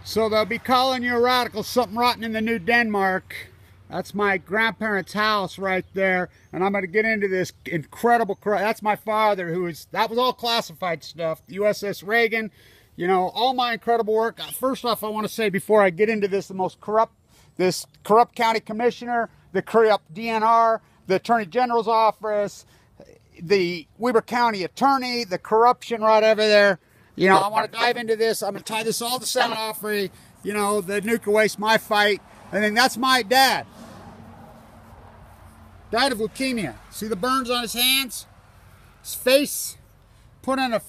So they'll be calling you a radical, something rotten in the new Denmark. That's my grandparents' house right there. And I'm going to get into this incredible, that's my father, that was all classified stuff. The USS Reagan, you know, all my incredible work. First off, I want to say before I get into this, this corrupt county commissioner, the corrupt DNR, the Attorney General's office, the Weber County attorney, the corruption right over there. You know, I want to dive into this. I'm going to tie this all to San Onofre, you know, the nuclear waste, my fight. And then that's my dad. Died of leukemia. See the burns on his hands? His face put in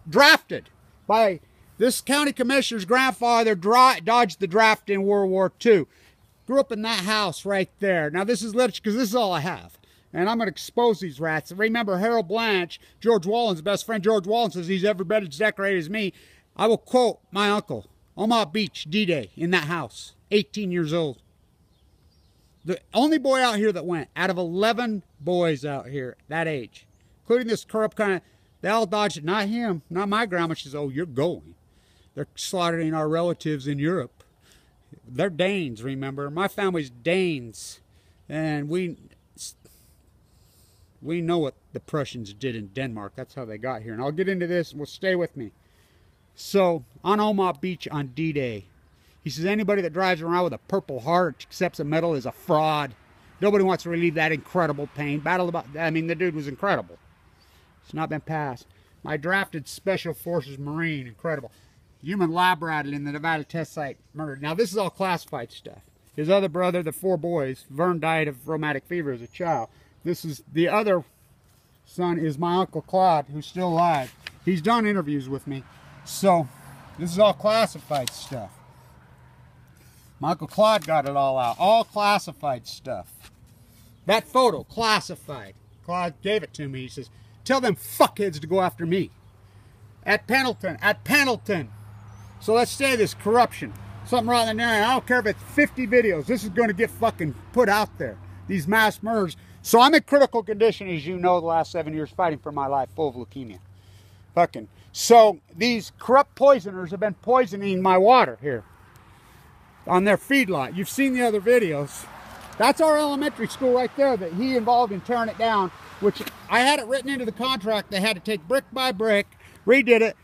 drafted by this county commissioner's grandfather, dodged the draft in World War II. Grew up in that house right there. Now this is literature because this is all I have. And I'm going to expose these rats. Remember Harold Blanch, George Wallen's best friend. George Wallen says he's every bit as decorated as me. I will quote my uncle, Omaha Beach, D-Day, in that house, 18 years old. The only boy out here that went, out of 11 boys out here that age, including this corrupt kind of, they all dodged it. Not him, not my grandma. She says, oh, you're going. They're slaughtering our relatives in Europe. They're Danes, remember. My family's Danes. And we know what the Prussians did in Denmark. That's how they got here. And I'll get into this, and stay with me. So, on Omaha Beach on D-Day, he says, anybody that drives around with a Purple Heart, accepts a medal, is a fraud. Nobody wants to relieve that incredible pain. I mean, the dude was incredible. It's not been passed. My drafted Special Forces Marine, incredible. Human lab rat in the Nevada test site, murdered. Now, this is all classified stuff. His other brother, the 4 boys, Vern died of rheumatic fever as a child. This is, the other son is my Uncle Claude, who's still alive. He's done interviews with me. So, this is all classified stuff. My Uncle Claude got it all out. All classified stuff. That photo, classified. Claude gave it to me. He says, tell them fuckheads to go after me. At Pendleton. So let's say this corruption. Something wrong in there. I don't care if it's 50 videos. This is going to get fucking put out there. These mass murders. So I'm in critical condition, as you know, the last 7 years fighting for my life, full of leukemia. Fucking. So these corrupt poisoners have been poisoning my water here on their feedlot. You've seen the other videos. That's our elementary school right there that he involved in tearing it down, which I had it written into the contract. They had to take brick by brick, redid it.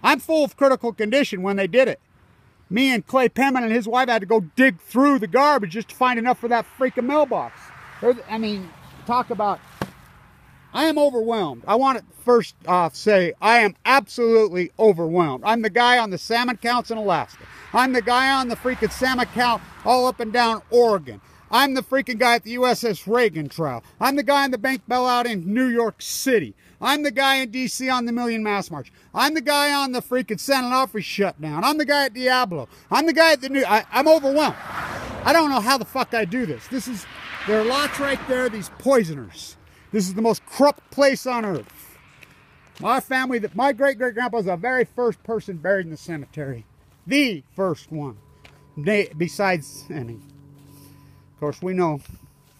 I'm full of critical condition when they did it. Me and Clay Penman and his wife had to go dig through the garbage just to find enough for that freaking mailbox. I mean, talk about, I am overwhelmed. I want to first off say, I am absolutely overwhelmed. I'm the guy on the salmon counts in Alaska. I'm the guy on the freaking salmon count all up and down Oregon. I'm the freaking guy at the USS Reagan trial. I'm the guy on the bank bailout in New York City. I'm the guy in D.C. on the Million Mass March. I'm the guy on the freaking San Onofre shutdown. I'm the guy at Diablo. I'm the guy at the new... I'm overwhelmed. I don't know how the fuck I do this. There are lots right there, these poisoners. This is the most corrupt place on earth. My family, my great-great-grandpa was the very first person buried in the cemetery. The first one. Besides, I mean, of course, we know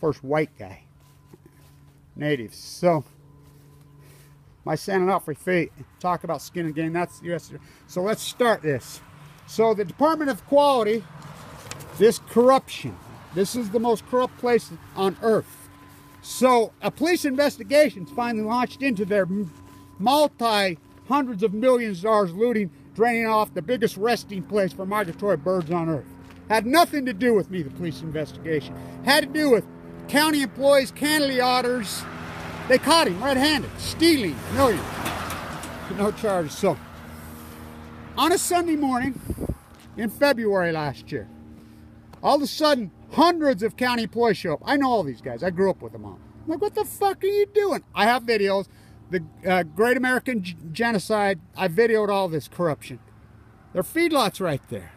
first white guy. Natives. So, my San Onofre fate, talk about skin and game, that's US. So let's start this. So the Department of Quality, this corruption, this is the most corrupt place on earth. So a police investigation is finally launched into their multi-hundreds of millions of dollars looting, draining off the biggest resting place for migratory birds on earth. Had nothing to do with me, the police investigation. Had to do with county employees, county auditors. They caught him red-handed, stealing millions. No charges. So, on a Sunday morning in February last year, all of a sudden, hundreds of county employees show up. I know all these guys. I grew up with them all. I'm like, what the fuck are you doing? I have videos. The Great American Genocide, I videoed all this corruption. Their feedlots right there.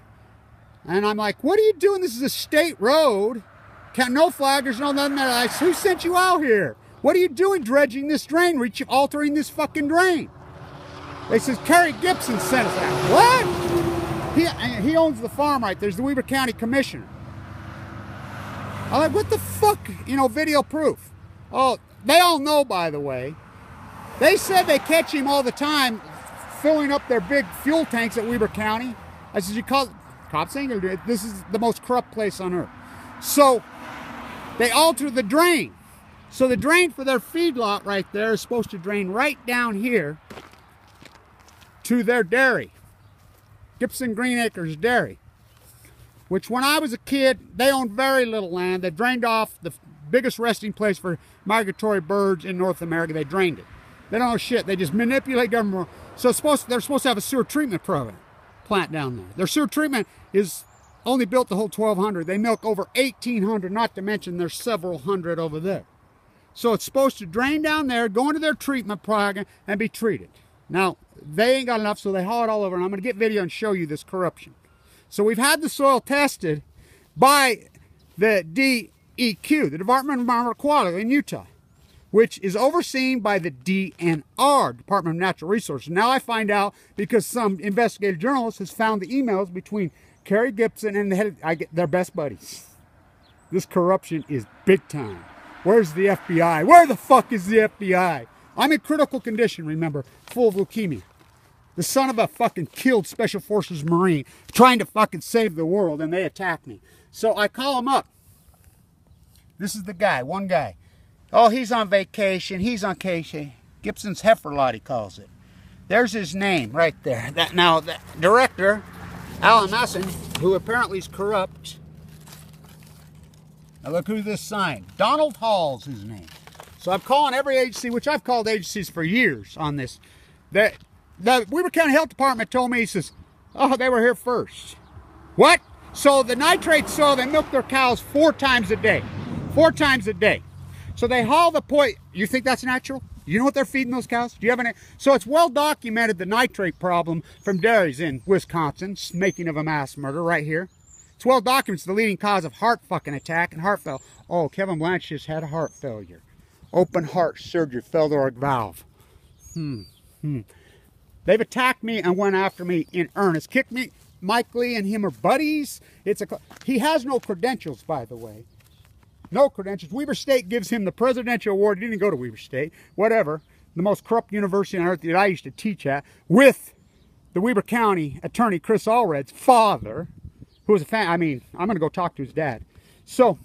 And I'm like, what are you doing? This is a state road. No flaggers, no nothing. Who sent you out here? What are you doing dredging this drain, altering this fucking drain? They says, Kerry Gibson sent us out. What? He owns the farm right there. There's the Weber County Commissioner. I'm like, what the fuck? You know, video proof. Oh, they all know, by the way. They said they catch him all the time filling up their big fuel tanks at Weber County. I said, because cops ain't gonna do it. This is the most corrupt place on earth. So they alter the drain. So the drain for their feedlot right there is supposed to drain right down here to their dairy, Gibson Green Acres Dairy, which when I was a kid, they owned very little land. They drained off the biggest resting place for migratory birds in North America. They drained it. They don't know shit. They just manipulate government. So they're supposed to have a sewer treatment plant down there. Their sewer treatment is only built to hold 1,200. They milk over 1,800, not to mention there's several hundred over there. So it's supposed to drain down there, go into their treatment plant, and be treated. Now, they ain't got enough, so they haul it all over, and I'm going to get video and show you this corruption. So we've had the soil tested by the D.Q., the Department of Environmental Quality in Utah, which is overseen by the DNR, Department of Natural Resources. Now I find out because some investigative journalist has found the emails between Kerry Gibson and the head, they're best buddies. This corruption is big time. Where's the FBI? Where the fuck is the FBI? I'm in critical condition, remember, full of leukemia. The son of a fucking killed Special Forces Marine trying to fucking save the world, and they attack me. So I call him up. This is the guy, one guy. Oh, he's on vacation. He's on vacation. Gibson's heifer lot, he calls it. There's his name right there. Now, the director, Alan Masson, who apparently is corrupt. Now look who this signed. Donald Hall's his name. So I'm calling every agency, which I've called agencies for years on this. The Weber County Health Department told me, he says, oh, they were here first. What? So the nitrate soil, they milk their cows 4 times a day. 4 times a day. So they haul the poison. You think that's natural? You know what they're feeding those cows? Do you have any? So it's well documented, the nitrate problem from dairies in Wisconsin, making of a mass murder right here. It's well documented. It's the leading cause of heart fucking attack and heart failure. Oh, Kevin Blanch just had a heart failure. Open heart surgery, feldorg valve. They've attacked me and went after me in earnest. Kicked me. Mike Lee and him are buddies. He has no credentials, by the way. No credentials. Weber State gives him the presidential award. He didn't go to Weber State. Whatever. The most corrupt university on earth that I used to teach at, with the Weber County attorney Chris Allred's father, who was a fan. I mean, I'm going to go talk to his dad. So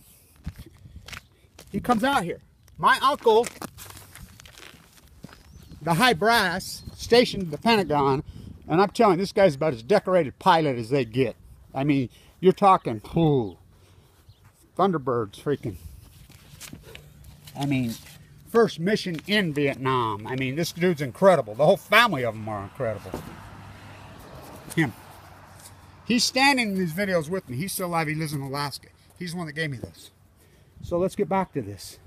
he comes out here. My uncle, the high brass, stationed at the Pentagon, and I'm telling you, this guy's about as decorated pilot as they get. I mean, you're talking, Thunderbirds freaking. I mean, first mission in Vietnam. I mean, this dude's incredible. The whole family of them are incredible. Him. He's standing in these videos with me. He's still alive. He lives in Alaska. He's the one that gave me this. So let's get back to this.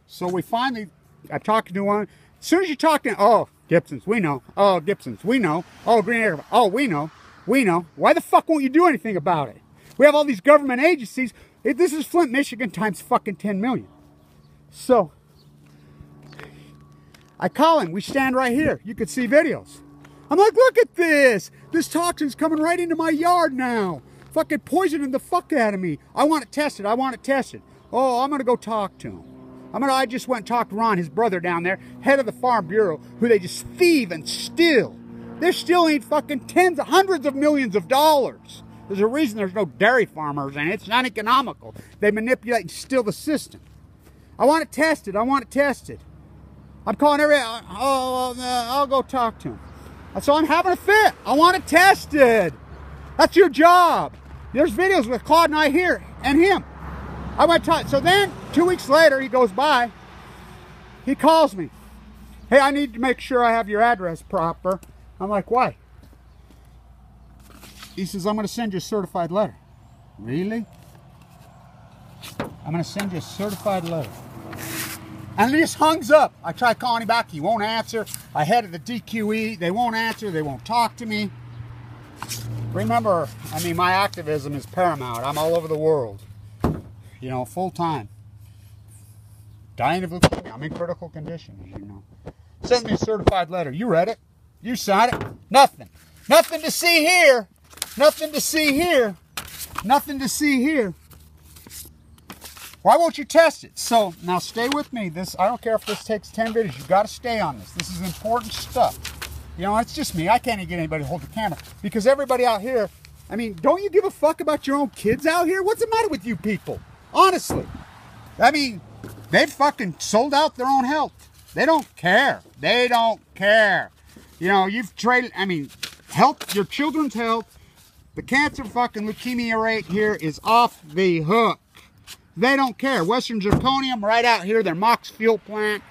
So we finally, I talked to one. As soon as you talk to, oh, Gibson's, we know. Oh, Gibson's, we know. Oh, Green Acre, oh, we know. We know. Why the fuck won't you do anything about it? We have all these government agencies. This is Flint, Michigan times fucking 10 million. So, I call him. We stand right here. You could see videos. I'm like, look at this. This toxin's coming right into my yard now. Fucking poisoning the fuck out of me. I want it tested. I want it tested. Oh, I'm going to go talk to him. I just went and talked to Ron, his brother down there, head of the Farm Bureau, who they just thieve and steal. They're stealing fucking hundreds of millions of dollars. There's a reason there's no dairy farmers, and it's not economical. They manipulate and steal the system. I want it tested. I want it tested. I'm calling I'll go talk to him. So I'm having a fit. I want it tested. That's your job. There's videos with Claude and I here, and him. I went to talk. So then, 2 weeks later, he goes by. He calls me. Hey, I need to make sure I have your address proper. I'm like, why? He says, I'm going to send you a certified letter. Really? I'm going to send you a certified letter. And he just hungs up. I try calling him back. He won't answer. I head to the D.Q.E. They won't answer. They won't talk to me. Remember, I mean, my activism is paramount. I'm all over the world. You know, full time. Dying of leukemia. I'm in critical condition, as you know. Send me a certified letter. You read it? You signed it? Nothing. Nothing to see here. Nothing to see here. Nothing to see here. Why won't you test it? So, now stay with me. I don't care if this takes 10 videos. You've got to stay on this. This is important stuff. You know, it's just me. I can't even get anybody to hold the camera. Because everybody out here, I mean, don't you give a fuck about your own kids out here? What's the matter with you people? Honestly. I mean, they've fucking sold out their own health. They don't care. They don't care. You know, you've traded, I mean, health, your children's health, the cancer fucking leukemia rate here is off the hook. They don't care. Western Zirconium right out here, their Mox fuel plant.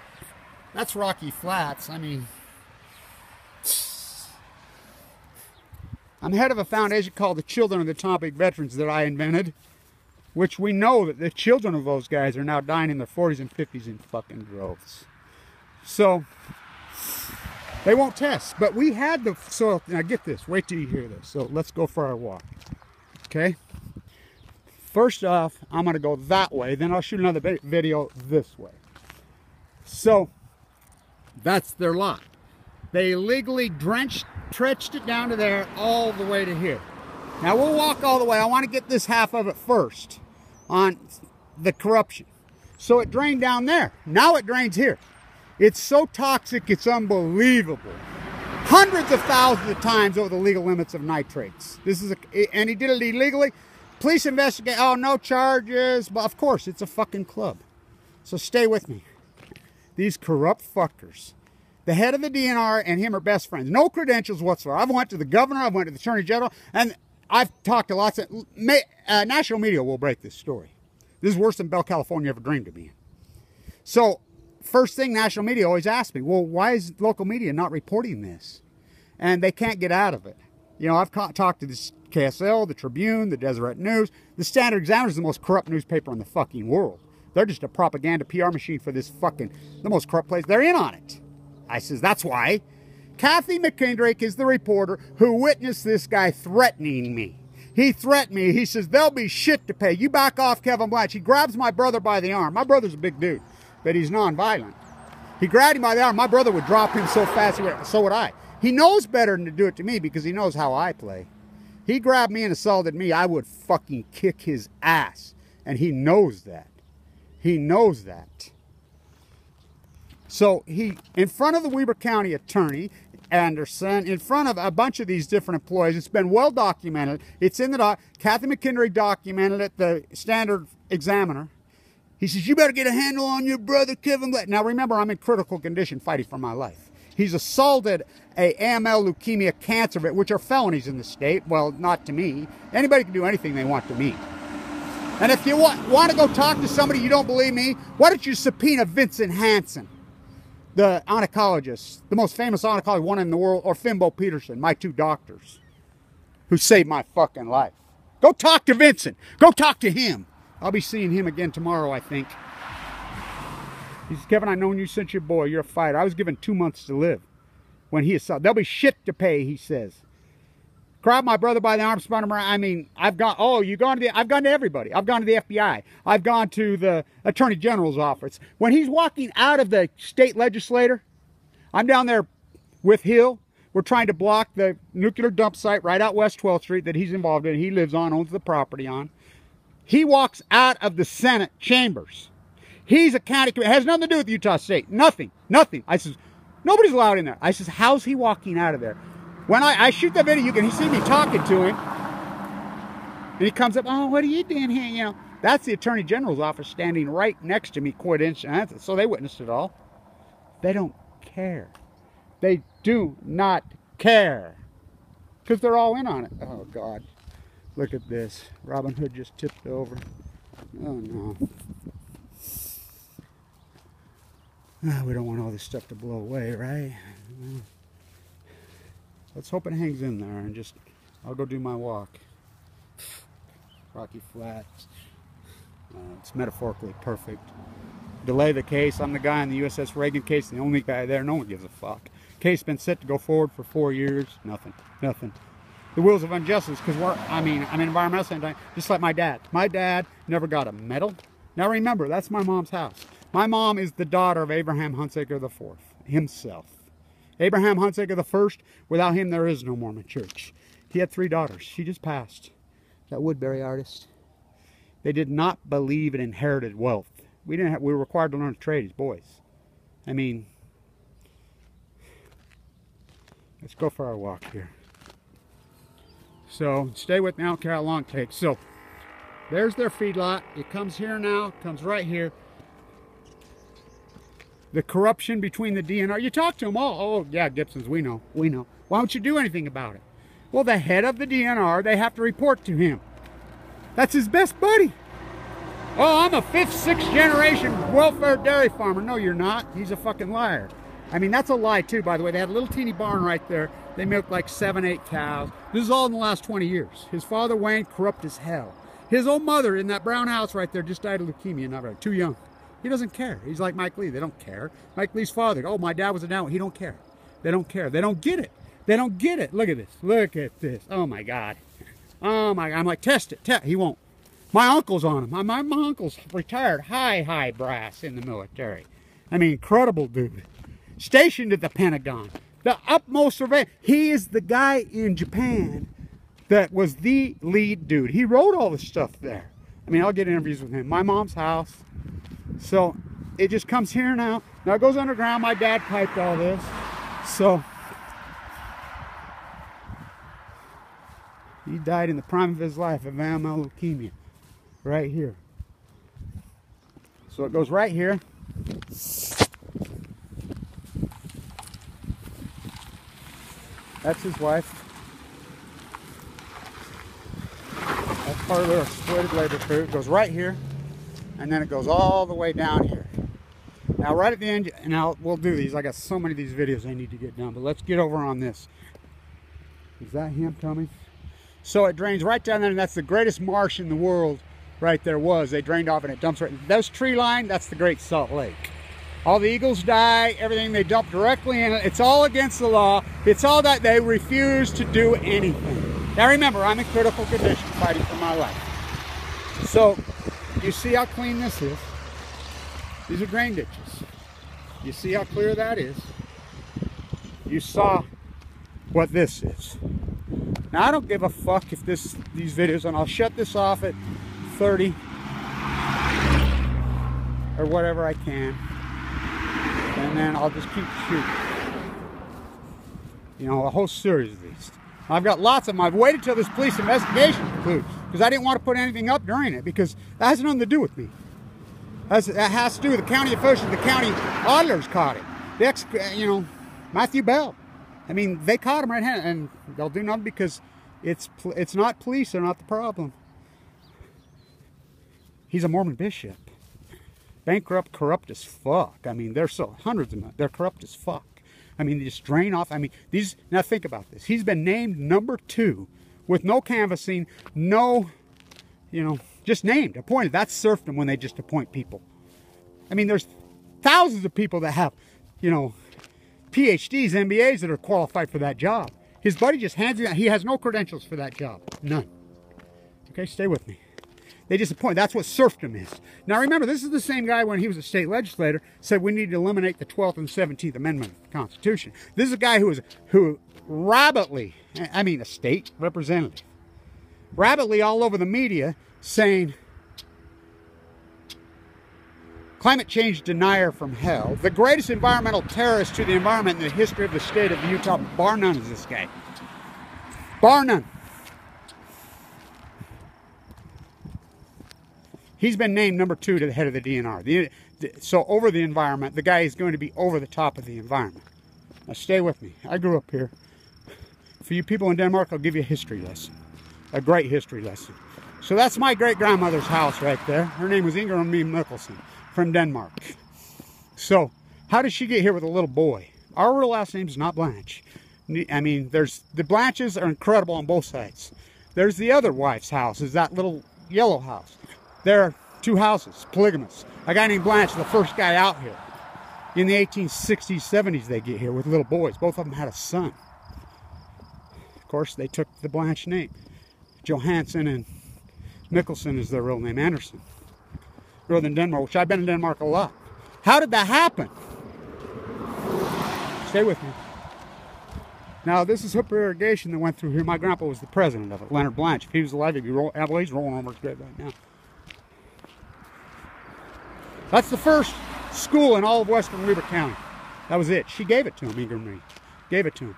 That's Rocky Flats. I mean, I'm head of a foundation called the Children of the Atomic Veterans that I invented, which we know that the children of those guys are now dying in their 40s and 50s in fucking droves. So, they won't test. But we had the soil. Now get this. Wait till you hear this. So, let's go for our walk. Okay? First off, I'm going to go that way. Then I'll shoot another video this way. So, that's their lot. They illegally trenched it down to there all the way to here. Now, we'll walk all the way. I want to get this half of it first on the corruption. So, it drained down there. Now it drains here. It's so toxic, it's unbelievable. Hundreds of thousands of times over the legal limits of nitrates. And he did it illegally. Police investigate. Oh, no charges. But of course, it's a fucking club. So stay with me. These corrupt fuckers. The head of the DNR and him are best friends. No credentials whatsoever. I've went to the governor. I've went to the attorney general. And I've talked to lots of... national media will break this story. This is worse than Bell, California ever dreamed of being. So... first thing national media always asks me, well, why is local media not reporting this? And they can't get out of it. You know, I've talked to the KSL, the Tribune, the Deseret News. The Standard Examiner is the most corrupt newspaper in the fucking world. They're just a propaganda PR machine for this fucking, the most corrupt place. They're in on it. I says, that's why. Cathy McKitrick is the reporter who witnessed this guy threatening me. He threatened me. He says, there'll be shit to pay. You back off, Kevin Blanch. He grabs my brother by the arm. My brother's a big dude. But he's non-violent. He grabbed him by the arm. My brother would drop him so fast, so would I. He knows better than to do it to me because he knows how I play. He grabbed me and assaulted me. I would fucking kick his ass. And he knows that. He knows that. So he, in front of the Weber County Attorney, Anderson, in front of a bunch of these different employees, it's been well documented. It's in the doc. Cathy McKitrick documented it, the Standard Examiner. He says, you better get a handle on your brother, Kevin Blanch. Now, remember, I'm in critical condition fighting for my life. He's assaulted a AML, leukemia, cancer, which are felonies in the state. Well, not to me. Anybody can do anything they want to me. And if you want to go talk to somebody you don't believe me, why don't you subpoena Vincent Hansen, the oncologist, the most famous oncologist, one in the world, or Fimbo Peterson, my two doctors, who saved my fucking life. Go talk to Vincent. Go talk to him. I'll be seeing him again tomorrow, I think. He says, Kevin, I've known you since you're a boy. You're a fighter. I was given 2 months to live when he assaulted. There'll be shit to pay, he says. Grab my brother by the arm, spun him around. I mean, I've gone to everybody. I've gone to the FBI. I've gone to the Attorney General's office. When he's walking out of the state legislature, I'm down there with Hill. We're trying to block the nuclear dump site right out West 12th Street that he's involved in. He lives on, owns the property on. He walks out of the Senate chambers. He's a county commissioner. It has nothing to do with Utah State. Nothing. Nothing. I says, nobody's allowed in there. I says, how's he walking out of there? When I shoot that video, you can see me talking to him. And he comes up, oh, what are you doing here? You know, that's the Attorney General's office standing right next to me, coincidentally. So they witnessed it all. They don't care. They do not care. Because they're all in on it. Oh, God. Look at this. Robin Hood just tipped over. Oh, no. We don't want all this stuff to blow away, right? Let's hope it hangs in there and just... I'll go do my walk. Rocky Flats. It's metaphorically perfect. Delay the case. I'm the guy in the USS Reagan case. The only guy there. No one gives a fuck. Case been set to go forward for 4 years. Nothing. Nothing. The wheels of injustice, because I'm an environmental scientist, just like my dad. My dad never got a medal. Now remember, that's my mom's house. My mom is the daughter of Abraham Hunsaker IV, himself. Abraham Hunsaker I, without him there is no Mormon church. He had 3 daughters. She just passed. That Woodbury artist. They did not believe in inherited wealth. We were required to learn to trade as boys. I mean, Let's go for our walk here. So stay with me, I don't care how long it takes. So there's their feedlot. It comes here now, comes right here. The corruption between the DNR. You talk to them all. Oh, yeah, Gibsons, we know. We know. Why don't you do anything about it? Well, the head of the DNR, they have to report to him. That's his best buddy. Oh, I'm a 5th, 6th generation welfare dairy farmer. No, you're not. He's a fucking liar. I mean, that's a lie, too, by the way. They had a little teeny barn right there. They milked like 7, 8 cows. This is all in the last 20 years. His father, Wayne, corrupt as hell. His own mother in that brown house right there just died of leukemia, not right, too young. He doesn't care. He's like Mike Lee. They don't care. Mike Lee's father. Oh, my dad was a down. He don't care. They don't care. They don't get it. They don't get it. Look at this. Look at this. Oh, my God. Oh, my God. I'm like, test it. He won't. My uncle's on him. My uncle's retired high brass in the military. I mean, incredible dude. Stationed at the Pentagon. The utmost surveillance. He is the guy in Japan that was the lead dude. He wrote all the stuff there. I mean, I'll get interviews with him. My mom's house. So it just comes here now. Now it goes underground. My dad piped all this. So he died in the prime of his life of AML leukemia. Right here. So it goes right here. That's his wife. That's part of their exploited labor crew. It goes right here. And then it goes all the way down here. Now right at the end, and we'll do these. I got so many of these videos I need to get done. But let's get over on this. Is that him, Tommy? So it drains right down there, and that's the greatest marsh in the world right there was. They drained off and it dumps right. Those tree line, that's the Great Salt Lake. All the eagles die, everything they dump directly in it. It's all against the law. It's all that they refuse to do anything. Now remember, I'm in critical condition fighting for my life. So you see how clean this is? These are drain ditches. You see how clear that is? You saw what this is. Now I don't give a fuck if these videos, and I'll shut this off at 30 or whatever I can, and then I'll just keep shooting. You know, a whole series of these. I've got lots of them. I've waited till this police investigation concludes because I didn't want to put anything up during it because that has nothing to do with me. That has to do with the county officials. The county auditors caught him. The Matthew Bell. I mean, they caught him right-handed, and they'll do nothing because it's not police. They're not the problem. He's a Mormon bishop. Bankrupt, corrupt as fuck. I mean, there's hundreds of them. They're corrupt as fuck. I mean, they just drain off. I mean, now think about this. He's been named number 2 with no canvassing, no, just named, appointed. That's serfdom when they just appoint people. I mean, there's thousands of people that have, PhDs, MBAs that are qualified for that job. His buddy just hands it out. He has no credentials for that job. None. Okay, stay with me. They just appoint. That's what serfdom is. Now remember, this is the same guy when he was a state legislator said we need to eliminate the 12th and 17th Amendment of the Constitution. This is a guy who rabidly, I mean a state representative, rabidly all over the media saying climate change denier from hell, the greatest environmental terrorist to the environment in the history of the state of Utah, bar none, is this guy. Bar none. He's been named number 2 to the head of the DNR. So over the environment, the guy is going to be over the top of the environment. Now stay with me. I grew up here. For you people in Denmark, I'll give you a history lesson. A great history lesson. So that's my great-grandmother's house right there. Her name was Ingram Mikkelsen from Denmark. So how did she get here with a little boy? Our real last name is not Blanch. I mean, the Blanches are incredible on both sides. There's the other wife's house, is that little yellow house. There are 2 houses, polygamous. A guy named Blanch, the first guy out here. In the 1860s, 70s, they get here with little boys. Both of them had a son. Of course, they took the Blanch name. Johansson and Mikkelsen is their real name, Anderson. Northern Denmark, which I've been in Denmark a lot. How did that happen? Stay with me. Now, this is Hooper Irrigation that went through here. My grandpa was the president of it, Leonard Blanch. If he was alive, he'd be he's rolling over his grave right now. That's the first school in all of western Weber County. That was it. She gave it to him, Ingram Reed. Gave it to him.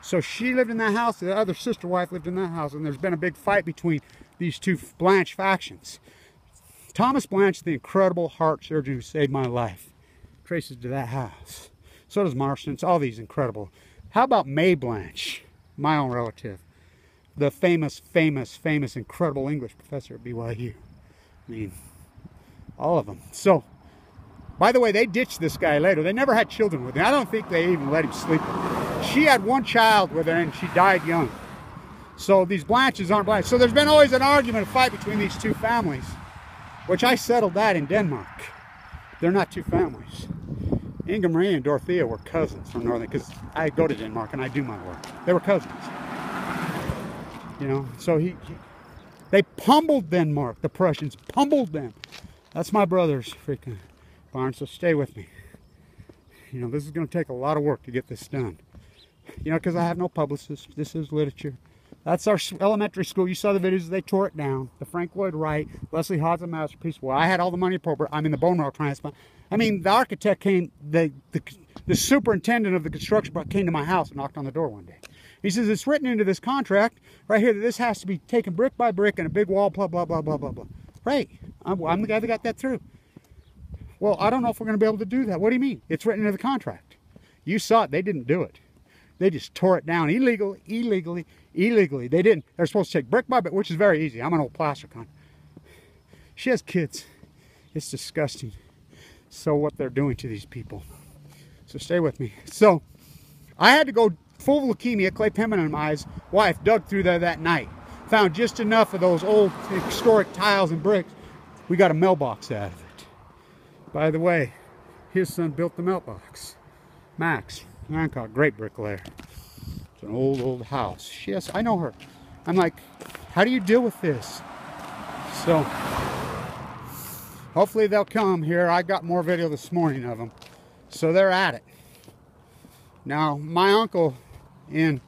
So she lived in that house, the other sister wife lived in that house, and there's been a big fight between these two Blanch factions. Thomas Blanch, the incredible heart surgeon who saved my life, traces to that house. So does Marston's, all these incredible. How about May Blanch, my own relative, the famous, incredible English professor at BYU. I mean, all of them. So, by the way, they ditched this guy later. They never had children with him. I don't think they even let him sleep with him. She had one child with her and she died young. So these Blanches aren't Blanch. So there's been always an argument, a fight between these two families, which I settled that in Denmark. They're not two families. Inga Marie and Dorothea were cousins from Northern, because I go to Denmark and I do my work. They were cousins. You know, so they pummeled Denmark, the Prussians, pummeled them. That's my brother's freaking barn, so stay with me. You know, this is going to take a lot of work to get this done. You know, because I have no publicist. This is literature. That's our elementary school. You saw the videos. They tore it down. The Frank Lloyd Wright, Leslie Hodgson masterpiece. Well, I had all the money appropriate. I'm in the bone marrow transplant. I mean, the architect came, the superintendent of the construction came to my house and knocked on the door one day. He says, it's written into this contract right here that this has to be taken brick by brick and a big wall, blah, blah, blah, blah, blah, blah. Right. I'm the guy that got that through. Well, I don't know if we're going to be able to do that. What do you mean? It's written into the contract. You saw it. They didn't do it. They just tore it down illegally. They didn't. They're supposed to take brick by brick, which is very easy. I'm an old plaster con. She has kids. It's disgusting. So what they're doing to these people. So stay with me. So I had to go full leukemia, clay pigment in my eyes. Wife dug through there that night. Found just enough of those old historic tiles and bricks. We got a mailbox out of it. By the way, his son built the mailbox. Max Hancock, great bricklayer. It's an old house. Yes, I know her. I'm like, how do you deal with this? So hopefully they'll come here. I got more video this morning of them. So they're at it. Now, my uncle in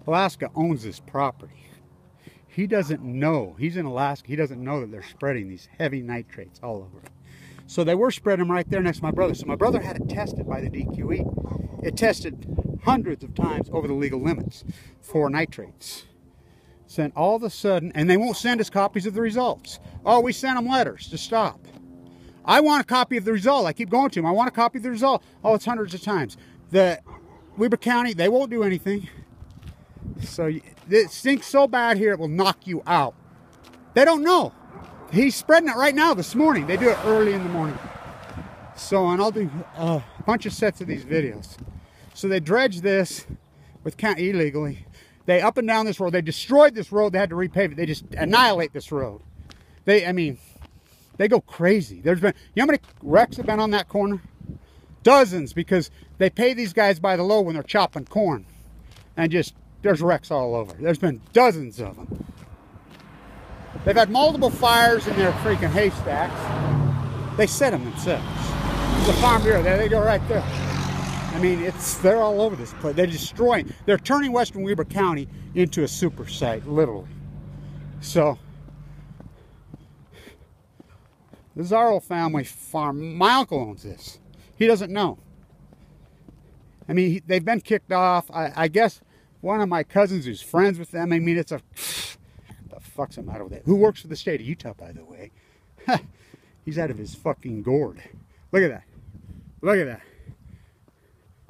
Alaska owns this property. He doesn't know. He's in Alaska. He doesn't know that they're spreading these heavy nitrates all over it. So they were spreading them right there next to my brother. So my brother had it tested by the D.Q.E. It tested hundreds of times over the legal limits for nitrates. Then all of a sudden, and they won't send us copies of the results. Oh, we sent them letters to stop. I want a copy of the result. I keep going to them. I want a copy of the result. Oh, it's hundreds of times. The Weber County, they won't do anything. So it stinks so bad here, it will knock you out. They don't know. He's spreading it right now this morning. They do it early in the morning. So, and I'll do a bunch of sets of these videos. So they dredged this with county illegally. They up and down this road. They destroyed this road. They had to repave it. They just annihilate this road. I mean, they go crazy. There's been, you know how many wrecks have been on that corner? Dozens, because they pay these guys by the load when they're chopping corn. And just, there's wrecks all over. There's been dozens of them. They've had multiple fires in their freaking haystacks. They set them themselves. There's a farm bureau there. They go right there. I mean, they're all over this place. They're destroying. They're turning western Weber County into a super site, literally. So, this is our old family farm. My uncle owns this. He doesn't know. I mean, they've been kicked off. I guess one of my cousins who's friends with them. I mean, it's a... the fuck's the matter with that? Who works for the state of Utah, by the way? He's out of his fucking gourd. Look at that. Look at that.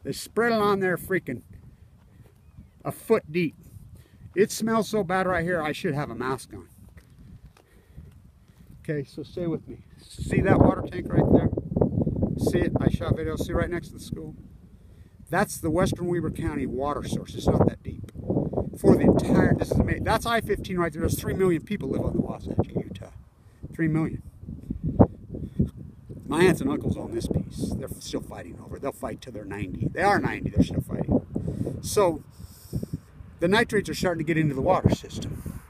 They spread it on there freaking a foot deep. It smells so bad right here, I should have a mask on. Okay, so stay with me. See that water tank right there? See it? I shot video. See right next to the school? That's the western Weber County water source. It's not that deep. For the entire, this is amazing. That's I-15 right there. There's 3 million people live on the Wasatch in Utah. 3 million. My aunts and uncles own this piece. They're still fighting over it. They'll fight till they're 90. They are 90. They're still fighting. So, the nitrates are starting to get into the water system.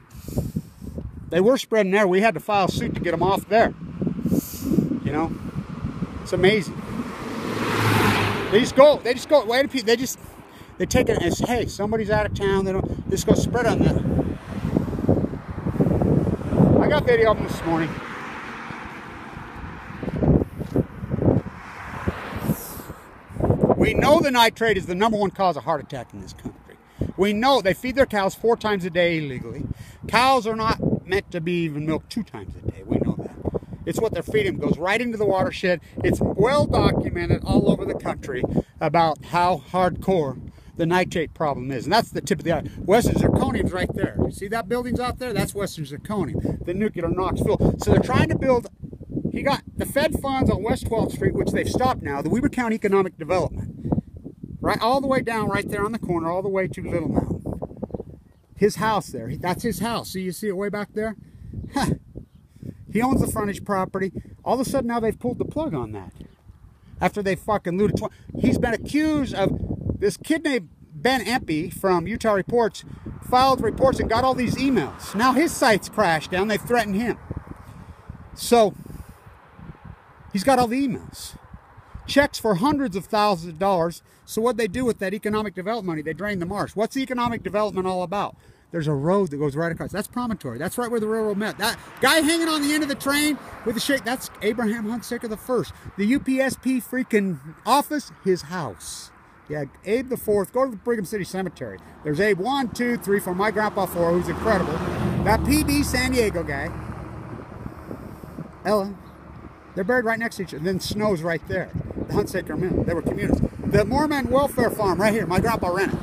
They were spreading there. We had to file suit to get them off there. You know? It's amazing. They just go, wait a minute, they take it as, hey, somebody's out of town, they just go spread on that. I got video of them this morning. We know the nitrate is the #1 cause of heart attack in this country. We know they feed their cows 4 times a day illegally. Cows are not meant to be even milked 2 times a day. We know that. It's what they're feeding. It goes right into the watershed. It's well documented all over the country about how hardcore the nitrate problem is. And that's the tip of the eye. Western zirconium's right there. You see that building's out there? That's Western zirconium, the nuclear Knoxville. So they're trying to build, he got the Fed funds on West 12th Street, which they've stopped now, the Weber County Economic Development. Right, all the way down right there on the corner, all the way to Little Mountain. His house there, that's his house. See, you see it way back there? He owns the frontage property. All of a sudden now they've pulled the plug on that. After they fucking looted. He's been accused of, this kid named Ben Empey from Utah Reports filed reports and got all these emails. Now his site's crashed down. They've threatened him. So he's got all the emails. Checks for hundreds of thousands of dollars. So what'd they do with that economic development money? They drained the marsh. What's economic development all about? There's a road that goes right across. That's Promontory. That's right where the railroad met. That guy hanging on the end of the train with the shake, that's Abraham Hunsaker the First. The UPSP freaking office, his house. Yeah, Abe the Fourth. Go to the Brigham City Cemetery. There's Abe 1, 2, 3, 4. My grandpa 4, who's incredible. That PD San Diego guy. Ella. They're buried right next to each other. Then Snow's right there. The Hunsaker Mill. They were communists. The Mormon Welfare Farm right here. My grandpa rented.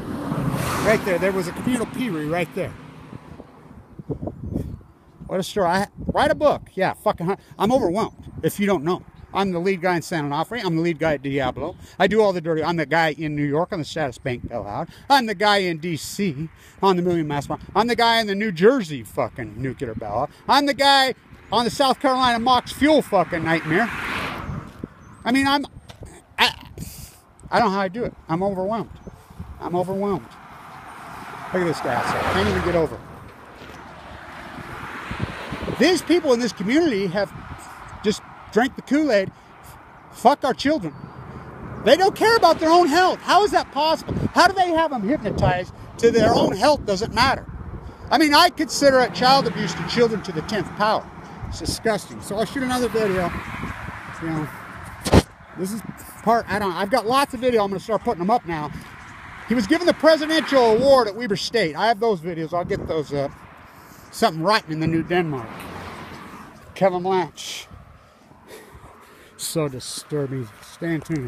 Right there. There was a communal peery right there. What a story. I write a book. Yeah, fucking. I'm overwhelmed, if you don't know. I'm the lead guy in San Onofre. I'm the lead guy at Diablo. I do all the dirty. I'm the guy in New York on the Status Bank bailout. I'm the guy in D.C. on the Million Mass Mine. I'm the guy in the New Jersey fucking nuclear bailout. I'm the guy on the South Carolina Mox Fuel fucking nightmare. I mean, I don't know how I do it. I'm overwhelmed. I'm overwhelmed. Look at this guy. I can't even get over it. These people in this community have just drank the Kool-Aid. Fuck our children. They don't care about their own health. How is that possible? How do they have them hypnotized to their own health doesn't matter? I mean, I consider it child abuse to children to the 10th power. It's disgusting. So I'll shoot another video. You know, this is part, I've got lots of video. I'm going to start putting them up now. He was given the presidential award at Weber State. I have those videos. I'll get those up. Something rotten in the New Denmark. Kevin Blanch. So disturbing. Stay tuned.